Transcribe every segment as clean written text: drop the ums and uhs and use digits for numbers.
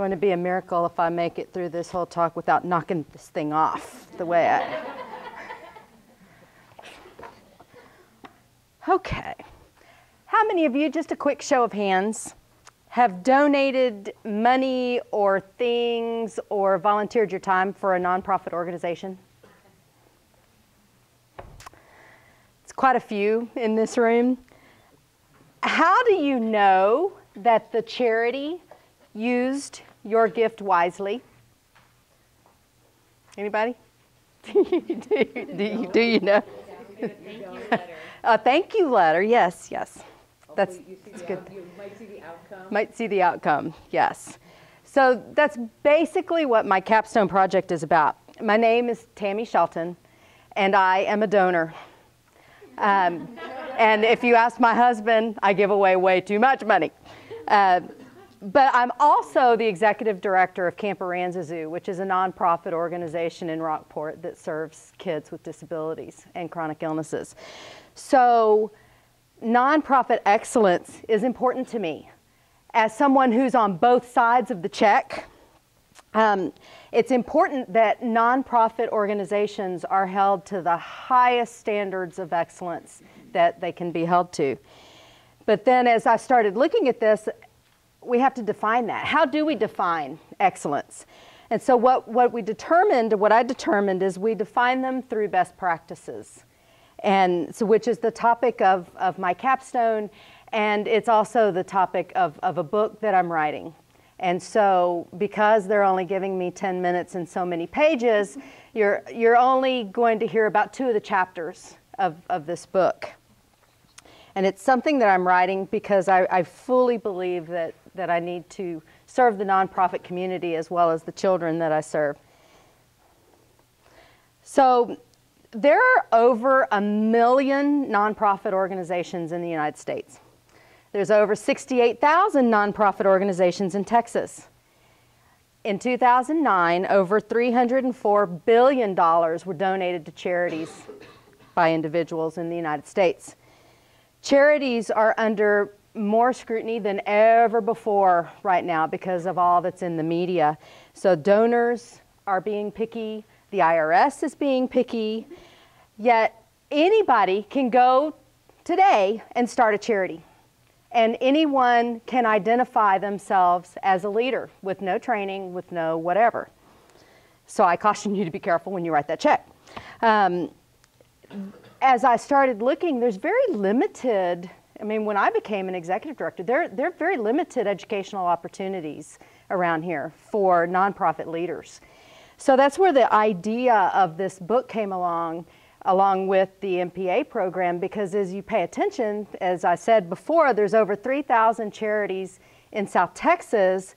going to be a miracle if I make it through this whole talk without knocking this thing off the way I... Okay. How many of you, just a quick show of hands, have donated money or things or volunteered your time for a nonprofit organization? It's quite a few in this room. How do you know that the charity used your gift wisely? Anybody? do you know? A thank you letter, yes. That's good. You might see the outcome. Might see the outcome, yes. So that's basically what my Capstone project is about. My name is Tammie Shelton, and I am a donor. And if you ask my husband, I give away way too much money. But I'm also the executive director of Camp Aransas Zoo, which is a nonprofit organization in Rockport that serves kids with disabilities and chronic illnesses. So nonprofit excellence is important to me. As someone who's on both sides of the check, it's important that nonprofit organizations are held to the highest standards of excellence that they can be held to. But then as I started looking at this, we have to define that. How do we define excellence? And so what I determined is we define them through best practices. And so which is the topic of my capstone, and it's also the topic of a book that I'm writing. And so because they're only giving me 10 minutes and so many pages, you're only going to hear about 2 of the chapters of this book. And it's something that I'm writing because I fully believe that I need to serve the nonprofit community as well as the children that I serve. So there are over 1 million nonprofit organizations in the United States. There's over 68,000 nonprofit organizations in Texas. In 2009, over $304 billion were donated to charities by individuals in the United States. Charities are under more scrutiny than ever before right now because of all that's in the media. So donors are being picky, the IRS is being picky, yet anybody can go today and start a charity. And anyone can identify themselves as a leader with no training, with no whatever. So I caution you to be careful when you write that check. As I started looking, there's very limited, I mean, when I became an executive director, there are very limited educational opportunities around here for nonprofit leaders. So that's where the idea of this book came along with the MPA program, because as you pay attention, as I said before, there's over 3,000 charities in South Texas,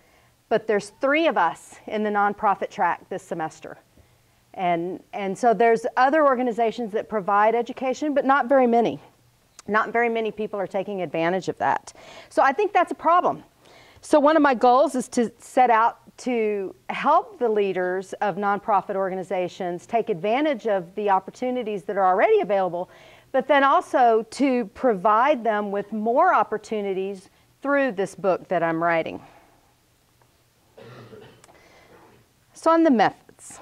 but there's 3 of us in the nonprofit track this semester. And so there's other organizations that provide education, but not very many. Not very many people are taking advantage of that. So I think that's a problem. So one of my goals is to set out to help the leaders of nonprofit organizations take advantage of the opportunities that are already available, but then also to provide them with more opportunities through this book that I'm writing. So on the methods,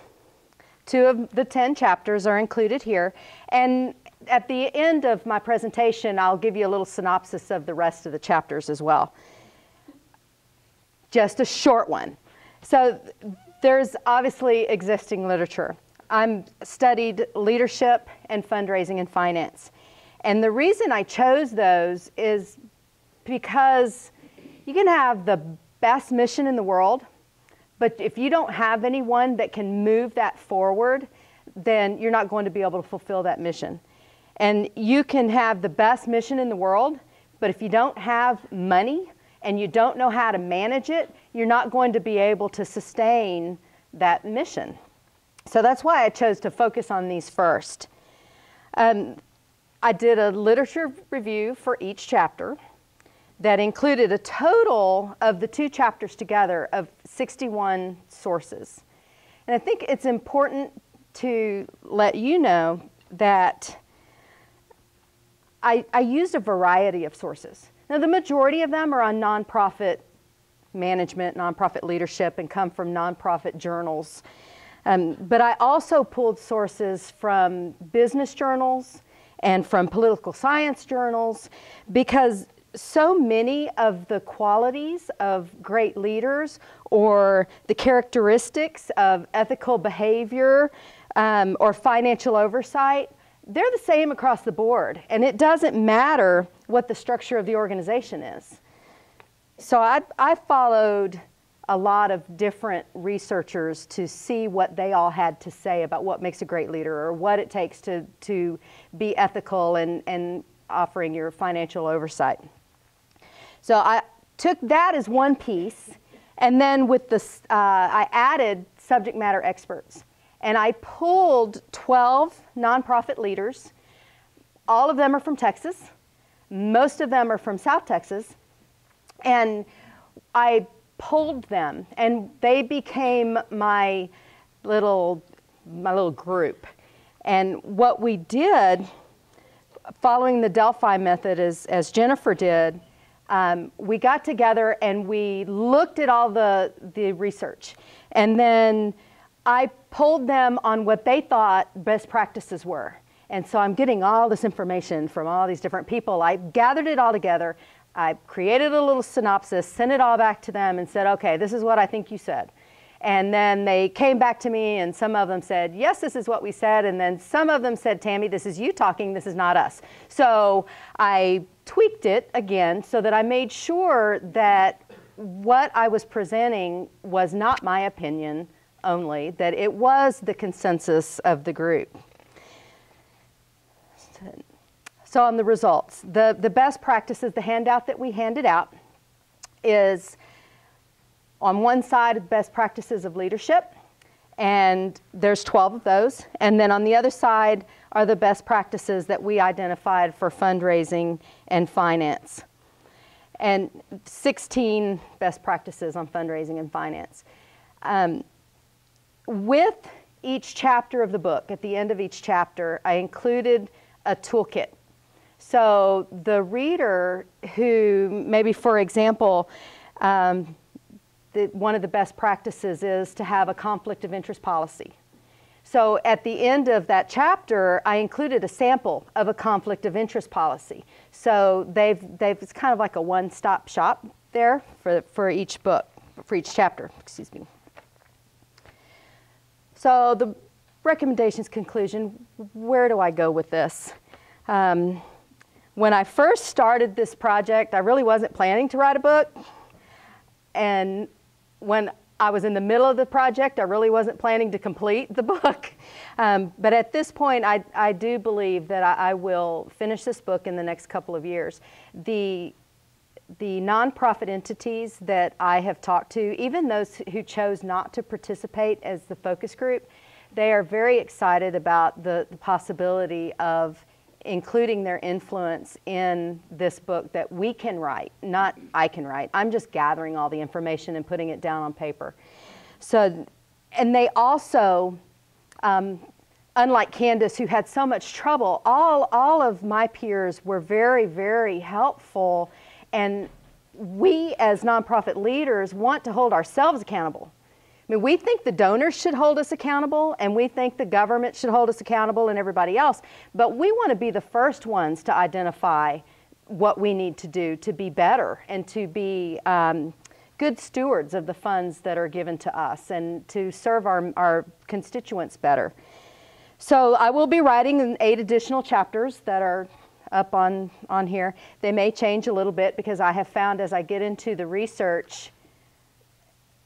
2 of the 10 chapters are included here, and at the end of my presentation, I'll give you a little synopsis of the rest of the chapters as well. Just a short one. So there's obviously existing literature. I've studied leadership and fundraising and finance. And the reason I chose those is because you can have the best mission in the world, but if you don't have anyone that can move that forward, then you're not going to be able to fulfill that mission. And you can have the best mission in the world, but if you don't have money and you don't know how to manage it, you're not going to be able to sustain that mission. So that's why I chose to focus on these first. I did a literature review for each chapter that included a total of the 2 chapters together of 61 sources. And I think it's important to let you know that I used a variety of sources. Now, the majority of them are on nonprofit management, nonprofit leadership, and come from nonprofit journals. But I also pulled sources from business journals and from political science journals, because so many of the qualities of great leaders or the characteristics of ethical behavior or financial oversight, they're the same across the board. And it doesn't matter what the structure of the organization is. So I followed a lot of different researchers to see what they all had to say about what makes a great leader, or what it takes to be ethical and offering your financial oversight. So I took that as one piece, and then with this, I added subject matter experts. And I pulled 12 nonprofit leaders. All of them are from Texas. Most of them are from South Texas. And I pulled them, and they became my little group. And what we did, following the Delphi method as Jennifer did, we got together and we looked at all the research. And then I polled them on what they thought best practices were. And so I'm getting all this information from all these different people. I gathered it all together. I created a little synopsis, sent it all back to them and said, okay, this is what I think you said. And then they came back to me, and some of them said, yes, this is what we said. And then some of them said, Tammie, this is you talking, this is not us. So I tweaked it again so that I made sure that what I was presenting was not my opinion only, that it was the consensus of the group. So on the results, the best practices, the handout that we handed out is on one side, best practices of leadership, and there's 12 of those. And then on the other side are the best practices that we identified for fundraising and finance. And 16 best practices on fundraising and finance. With each chapter of the book, at the end of each chapter, I included a toolkit. So the reader who, maybe for example, one of the best practices is to have a conflict of interest policy. So at the end of that chapter, I included a sample of a conflict of interest policy. So it's kind of like a one-stop shop there for each book, for each chapter, excuse me. So the recommendations conclusion, where do I go with this? When I first started this project, I really wasn't planning to write a book. And when I was in the middle of the project, I really wasn't planning to complete the book. But at this point, I do believe that I will finish this book in the next couple of years. The nonprofit entities that I have talked to, even those who chose not to participate as the focus group, they are very excited about the possibility of including their influence in this book that we can write, not I can write. I'm just gathering all the information and putting it down on paper. So, and they also, unlike Candace, who had so much trouble, all of my peers were very, very helpful. And we as nonprofit leaders want to hold ourselves accountable. I mean, we think the donors should hold us accountable, and we think the government should hold us accountable, and everybody else. But we want to be the first ones to identify what we need to do to be better and to be good stewards of the funds that are given to us and to serve our constituents better. So I will be writing 8 additional chapters that are up on here. They may change a little bit because I have found as I get into the research,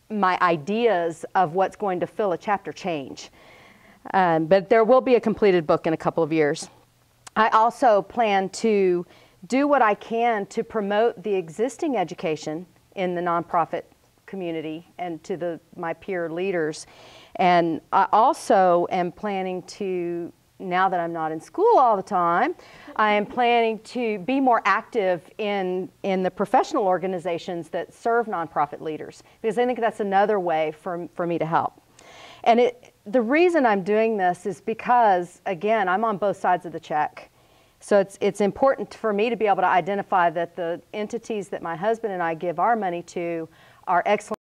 my ideas of what's going to fill a chapter change. But there will be a completed book in a couple of years. I also plan to do what I can to promote the existing education in the nonprofit community and to my peer leaders. And I also am planning to, now that I'm not in school all the time, I am planning to be more active in the professional organizations that serve nonprofit leaders, because I think that's another way for me to help. And the reason I'm doing this is because, again, I'm on both sides of the check. So it's important for me to be able to identify that the entities that my husband and I give our money to our excellent